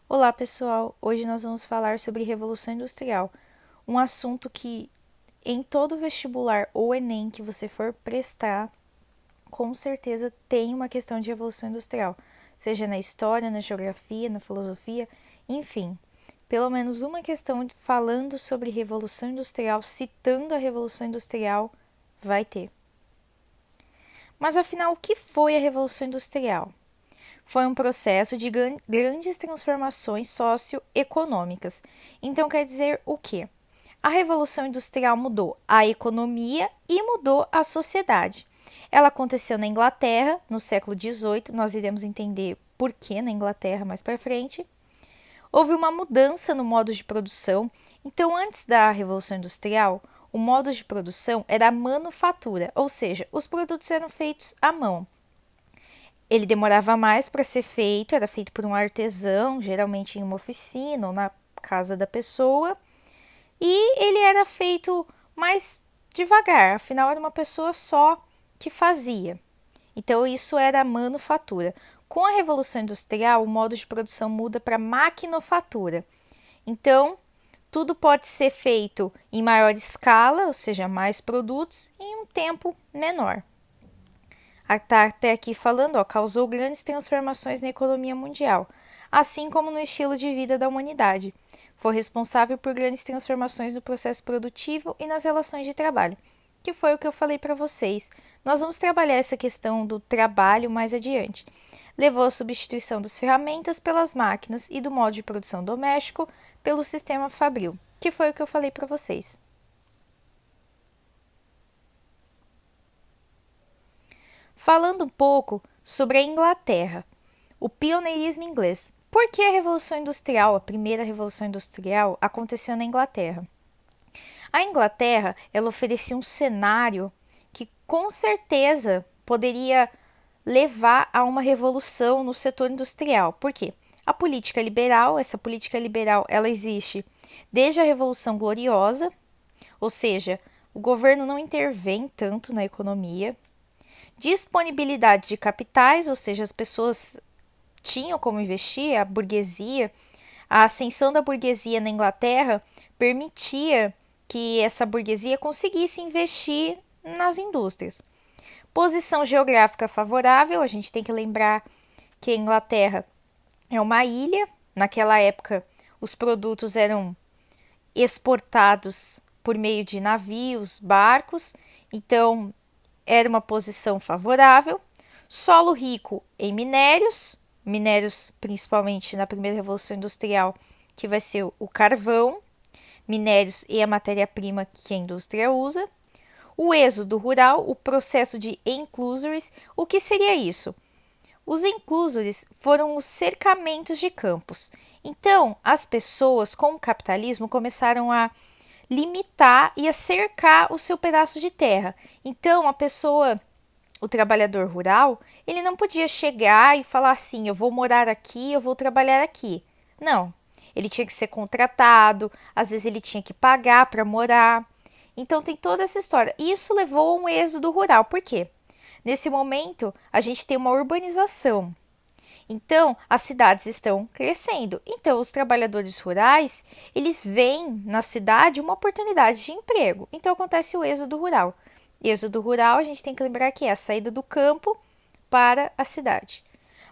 Olá, pessoal! Hoje nós vamos falar sobre Revolução Industrial, um assunto que em todo vestibular ou Enem que você for prestar, com certeza tem uma questão de Revolução Industrial, seja na história, na geografia, na filosofia, enfim. Pelo menos uma questão falando sobre Revolução Industrial, citando a Revolução Industrial, vai ter. Mas afinal, o que foi a Revolução Industrial? Foi um processo de grandes transformações socioeconômicas. Então, quer dizer o quê? A Revolução Industrial mudou a economia e mudou a sociedade. Ela aconteceu na Inglaterra, no século XVIII, nós iremos entender por que na Inglaterra mais para frente. Houve uma mudança no modo de produção. Então, antes da Revolução Industrial, o modo de produção era a manufatura, ou seja, os produtos eram feitos à mão. Ele demorava mais para ser feito, era feito por um artesão, geralmente em uma oficina ou na casa da pessoa, e ele era feito mais devagar, afinal era uma pessoa só que fazia. Então isso era a manufatura. Com a Revolução Industrial, o modo de produção muda para maquinofatura. Então, tudo pode ser feito em maior escala, ou seja, mais produtos, em um tempo menor. Está até aqui falando, causou grandes transformações na economia mundial, assim como no estilo de vida da humanidade. Foi responsável por grandes transformações no processo produtivo e nas relações de trabalho, que foi o que eu falei para vocês. Nós vamos trabalhar essa questão do trabalho mais adiante. Levou à substituição das ferramentas pelas máquinas e do modo de produção doméstico pelo sistema fabril, que foi o que eu falei para vocês. Falando um pouco sobre a Inglaterra, o pioneirismo inglês. Por que a Revolução Industrial, a primeira Revolução Industrial, aconteceu na Inglaterra? A Inglaterra, ela oferecia um cenário que com certeza poderia levar a uma revolução no setor industrial. Por quê? A política liberal, essa política liberal, ela existe desde a Revolução Gloriosa, ou seja, o governo não intervém tanto na economia. Disponibilidade de capitais, ou seja, as pessoas tinham como investir, a burguesia, a ascensão da burguesia na Inglaterra permitia que essa burguesia conseguisse investir nas indústrias. Posição geográfica favorável, a gente tem que lembrar que a Inglaterra é uma ilha, naquela época os produtos eram exportados por meio de navios, barcos, então era uma posição favorável. Solo rico em minérios, minérios principalmente na primeira revolução industrial, que vai ser o carvão, minérios e a matéria-prima que a indústria usa. O êxodo rural, o processo de enclosures. O que seria isso? Os enclosures foram os cercamentos de campos. Então, as pessoas com o capitalismo começaram a limitar e a cercar o seu pedaço de terra. Então, a pessoa, o trabalhador rural, ele não podia chegar e falar assim: eu vou morar aqui, eu vou trabalhar aqui. Não. Ele tinha que ser contratado, às vezes ele tinha que pagar para morar. Então tem toda essa história. Isso levou a um êxodo rural. Por quê? Nesse momento, a gente tem uma urbanização. Então, as cidades estão crescendo. Então, os trabalhadores rurais, eles veem na cidade uma oportunidade de emprego. Então, acontece o êxodo rural. Êxodo rural, a gente tem que lembrar que é a saída do campo para a cidade.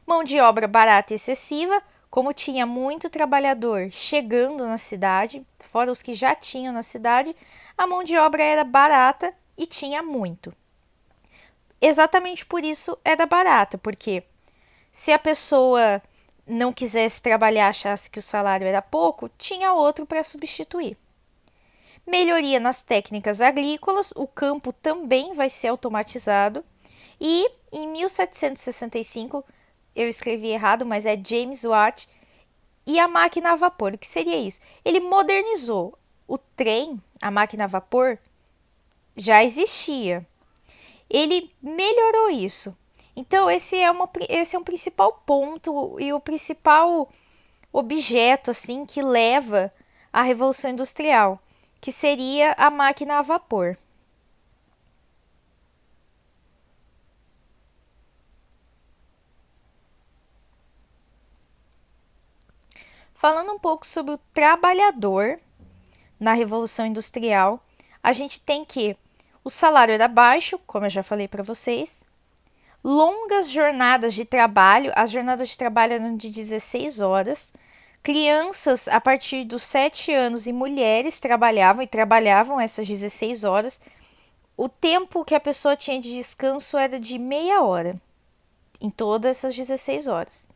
Mão de obra barata e excessiva, como tinha muito trabalhador chegando na cidade, fora os que já tinham na cidade, a mão de obra era barata e tinha muito. Exatamente por isso era barata, porque se a pessoa não quisesse trabalhar, achasse que o salário era pouco, tinha outro para substituir. Melhoria nas técnicas agrícolas, o campo também vai ser automatizado. E em 1765, eu escrevi errado, mas é James Watt, e a máquina a vapor. O que seria isso? Ele modernizou o trem, a máquina a vapor já existia. Ele melhorou isso. Então, esse é um principal ponto e o principal objeto assim que leva à Revolução Industrial, que seria a máquina a vapor. Falando um pouco sobre o trabalhador na Revolução Industrial, a gente tem que o salário era baixo, como eu já falei para vocês, longas jornadas de trabalho, as jornadas de trabalho eram de 16 horas, crianças a partir dos 7 anos e mulheres trabalhavam essas 16 horas. O tempo que a pessoa tinha de descanso era de meia hora em todas essas 16 horas.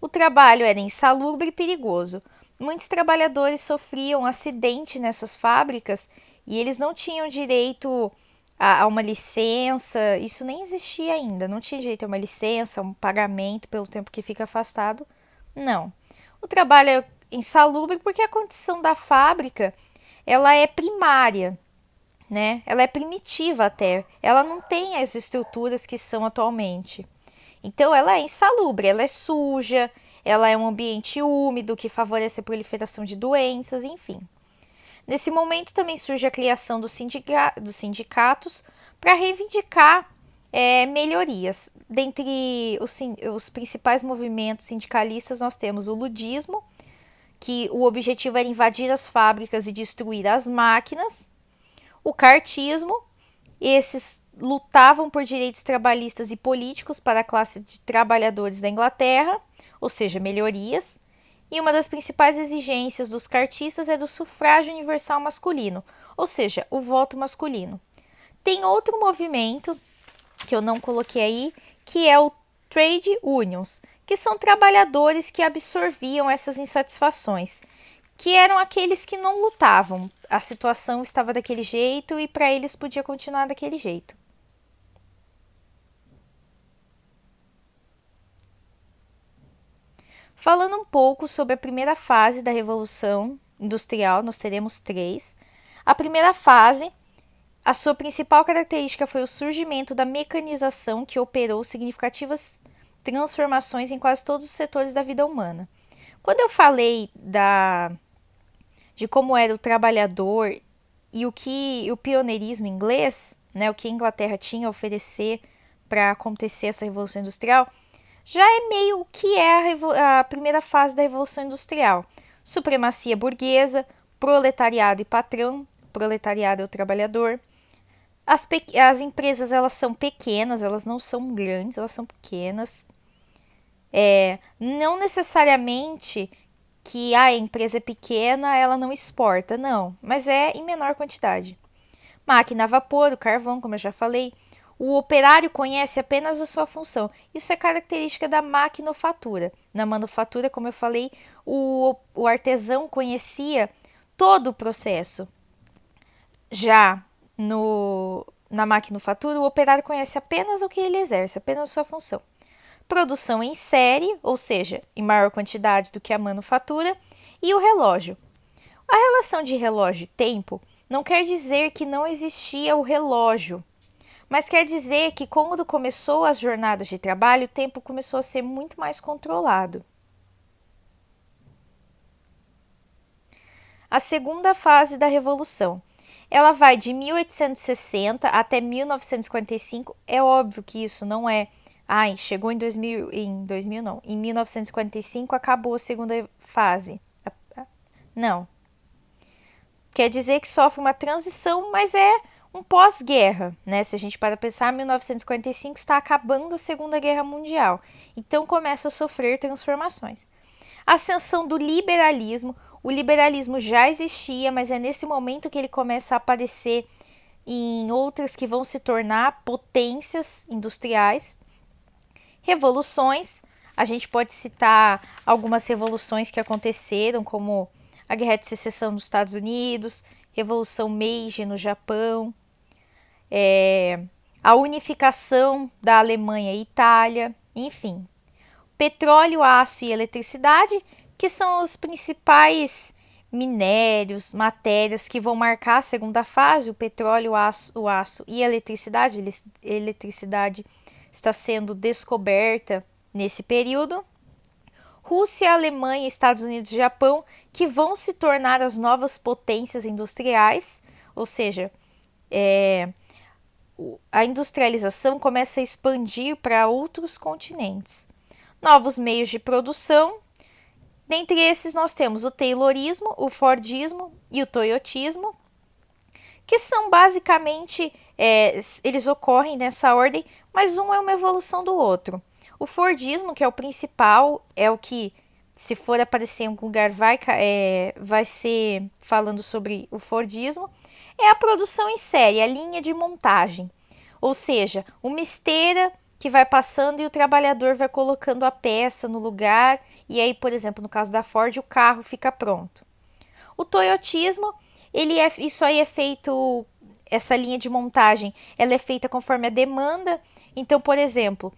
O trabalho era insalubre e perigoso. Muitos trabalhadores sofriam acidente nessas fábricas e eles não tinham direito a uma licença, isso nem existia ainda, não tinha direito a uma licença, um pagamento pelo tempo que fica afastado. Não. O trabalho é insalubre porque a condição da fábrica, ela é primária, né? Ela é primitiva até. Ela não tem as estruturas que são atualmente. Então ela é insalubre, ela é suja, ela é um ambiente úmido que favorece a proliferação de doenças, enfim. Nesse momento também surge a criação dos sindicatos para reivindicar melhorias. Dentre os principais movimentos sindicalistas, nós temos o ludismo, que o objetivo era invadir as fábricas e destruir as máquinas. O cartismo, esses lutavam por direitos trabalhistas e políticos para a classe de trabalhadores da Inglaterra, ou seja, melhorias. E uma das principais exigências dos cartistas é do sufrágio universal masculino, ou seja, o voto masculino. Tem outro movimento que eu não coloquei aí, que é o trade unions, que são trabalhadores que absorviam essas insatisfações, que eram aqueles que não lutavam. A situação estava daquele jeito e para eles podia continuar daquele jeito. Falando um pouco sobre a primeira fase da Revolução Industrial, nós teremos três. A primeira fase, a sua principal característica foi o surgimento da mecanização, que operou significativas transformações em quase todos os setores da vida humana. Quando eu falei de como era o trabalhador e o que o pioneirismo inglês, né, o que a Inglaterra tinha a oferecer para acontecer essa Revolução Industrial, já é meio o que é a primeira fase da Revolução Industrial. Supremacia burguesa, proletariado e patrão, proletariado é o trabalhador. As empresas elas são pequenas, elas não são grandes, elas são pequenas. Não necessariamente que a empresa é pequena, ela não exporta, não, mas é em menor quantidade. Máquina a vapor, o carvão, como eu já falei. O operário conhece apenas a sua função. Isso é característica da maquinofatura. Na manufatura, como eu falei, o artesão conhecia todo o processo. Já na maquinofatura, o operário conhece apenas o que ele exerce, apenas a sua função. Produção em série, ou seja, em maior quantidade do que a manufatura, e o relógio. A relação de relógio e tempo não quer dizer que não existia o relógio, mas quer dizer que quando começou as jornadas de trabalho, o tempo começou a ser muito mais controlado. A segunda fase da Revolução. Ela vai de 1860 até 1945. É óbvio que isso não é... chegou em 2000 não. Em 1945 acabou a segunda fase. Não. Quer dizer que sofre uma transição, mas é um pós-guerra, né? Se a gente para pensar, 1945 está acabando a Segunda Guerra Mundial. Então começa a sofrer transformações. Ascensão do liberalismo. O liberalismo já existia, mas é nesse momento que ele começa a aparecer em outras que vão se tornar potências industriais. Revoluções. A gente pode citar algumas revoluções que aconteceram, como a Guerra de Secessão dos Estados Unidos, Revolução Meiji no Japão, a unificação da Alemanha e Itália, enfim. Petróleo, aço e eletricidade, que são os principais minérios, matérias que vão marcar a segunda fase, o petróleo, o aço e a eletricidade. Eletricidade está sendo descoberta nesse período. Rússia, Alemanha, Estados Unidos e Japão, que vão se tornar as novas potências industriais, ou seja, a industrialização começa a expandir para outros continentes. Novos meios de produção Dentre esses, nós temos o Taylorismo, o Fordismo e o Toyotismo, que são basicamente, eles ocorrem nessa ordem, mas um é uma evolução do outro. O Fordismo, que é o principal, é o que, se for aparecer em algum lugar, vai ser falando sobre o Fordismo, é a produção em série, a linha de montagem. Ou seja, uma esteira que vai passando e o trabalhador vai colocando a peça no lugar, e aí, por exemplo, no caso da Ford, o carro fica pronto. O Toyotismo, isso aí é feito, essa linha de montagem, ela é feita conforme a demanda. Então, por exemplo,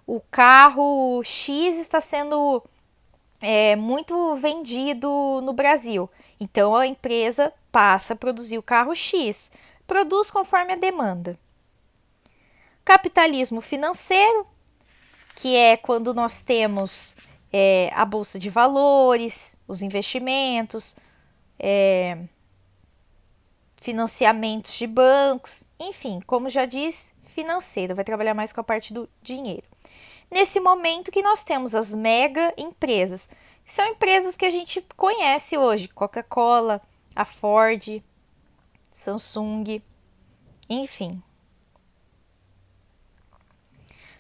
o carro X está sendo muito vendido no Brasil. Então, a empresa passa a produzir o carro X, produz conforme a demanda. Capitalismo financeiro, que é quando nós temos a bolsa de valores, os investimentos, financiamentos de bancos, enfim, como já diz, financeiro, vai trabalhar mais com a parte do dinheiro. Nesse momento que nós temos as mega empresas, que são empresas que a gente conhece hoje, Coca-Cola, a Ford, Samsung, enfim.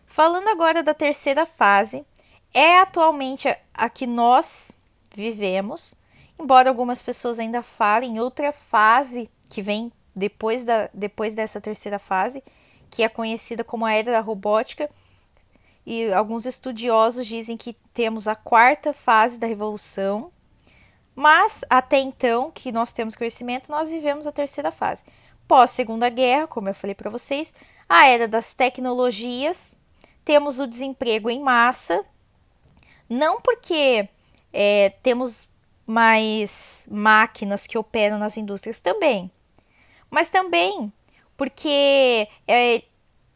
Falando agora da terceira fase, é atualmente a que nós vivemos, embora algumas pessoas ainda falem outra fase que vem depois dessa terceira fase, que é conhecida como a era da robótica, e alguns estudiosos dizem que temos a quarta fase da revolução, mas até então, que nós temos conhecimento, nós vivemos a terceira fase. Pós Segunda Guerra, como eu falei para vocês, a era das tecnologias, temos o desemprego em massa, não porque temos mais máquinas que operam nas indústrias também, mas também porque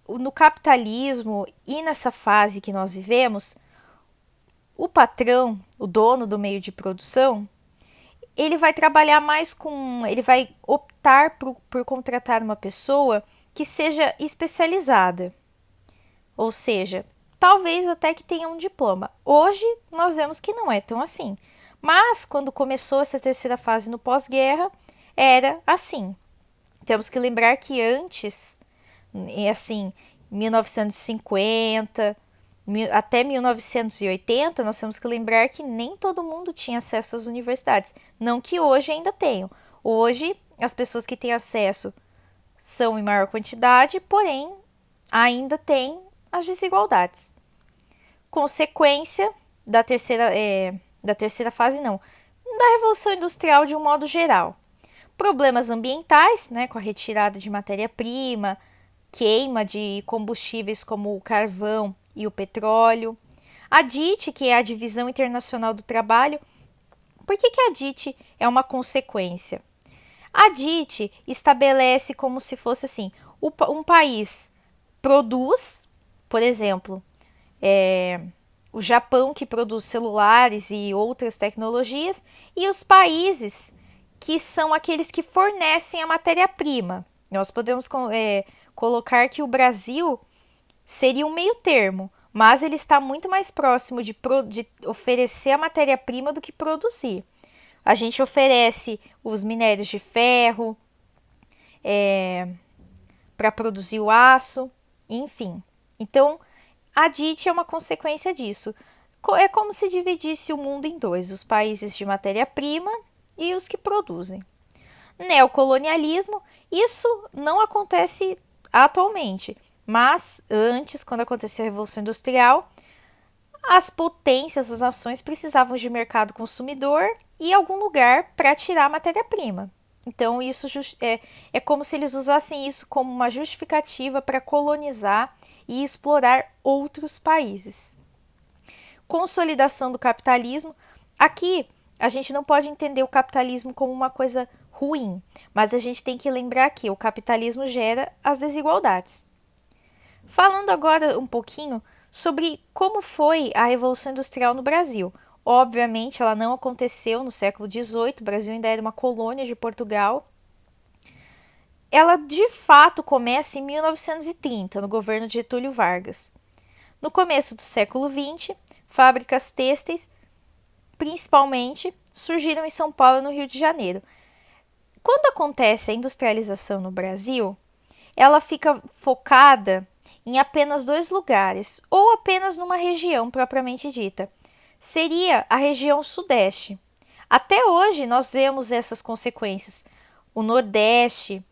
no capitalismo e nessa fase que nós vivemos, o patrão, o dono do meio de produção, ele vai trabalhar mais ele vai optar por contratar uma pessoa que seja especializada. Ou seja, talvez até que tenha um diploma. Hoje nós vemos que não é tão assim. Mas quando começou essa terceira fase no pós-guerra, era assim. Temos que lembrar que antes, assim, 1950 até 1980, nós temos que lembrar que nem todo mundo tinha acesso às universidades. Não que hoje ainda tenham. Hoje, as pessoas que têm acesso são em maior quantidade, porém, ainda tem as desigualdades. Consequência da terceira fase, não, da Revolução Industrial de um modo geral. Problemas ambientais, né, com a retirada de matéria-prima, queima de combustíveis como o carvão e o petróleo. A DIT, que é a Divisão Internacional do Trabalho. Por que a DIT é uma consequência? A DIT estabelece como se fosse assim, um país produz, por exemplo, o Japão, que produz celulares e outras tecnologias, e os países que são aqueles que fornecem a matéria-prima. Nós podemos colocar que o Brasil seria um meio termo, mas ele está muito mais próximo de oferecer a matéria-prima do que produzir. A gente oferece os minérios de ferro para produzir o aço, enfim. Então, a DIT é uma consequência disso. É como se dividisse o mundo em dois, os países de matéria-prima e os que produzem. Neocolonialismo, isso não acontece atualmente, mas antes, quando aconteceu a Revolução Industrial, as potências, as nações precisavam de mercado consumidor e algum lugar para tirar a matéria-prima. Então, isso é como se eles usassem isso como uma justificativa para colonizar e explorar outros países. Consolidação do capitalismo. Aqui, a gente não pode entender o capitalismo como uma coisa ruim, mas a gente tem que lembrar que o capitalismo gera as desigualdades. Falando agora um pouquinho sobre como foi a Revolução Industrial no Brasil. Obviamente, ela não aconteceu no século XVIII, o Brasil ainda era uma colônia de Portugal. Ela, de fato, começa em 1930, no governo de Getúlio Vargas. No começo do século XX, fábricas têxteis principalmente, surgiram em São Paulo e no Rio de Janeiro. Quando acontece a industrialização no Brasil, ela fica focada em apenas dois lugares, ou apenas numa região propriamente dita. Seria a região Sudeste. Até hoje nós vemos essas consequências. O Nordeste,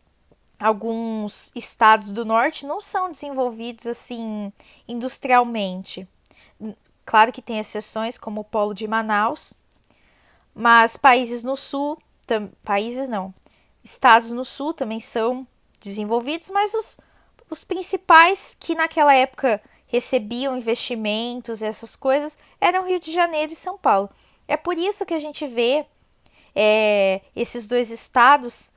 alguns estados do Norte não são desenvolvidos assim industrialmente. Claro que tem exceções, como o Polo de Manaus, mas países no Sul, países não, estados no Sul também são desenvolvidos, mas os principais que naquela época recebiam investimentos, essas coisas, eram Rio de Janeiro e São Paulo. É por isso que a gente vê esses dois estados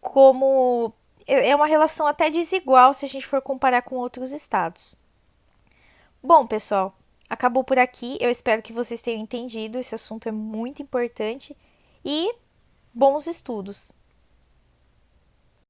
como é uma relação até desigual se a gente for comparar com outros estados. Bom, pessoal, acabou por aqui. Eu espero que vocês tenham entendido. Esse assunto é muito importante e bons estudos!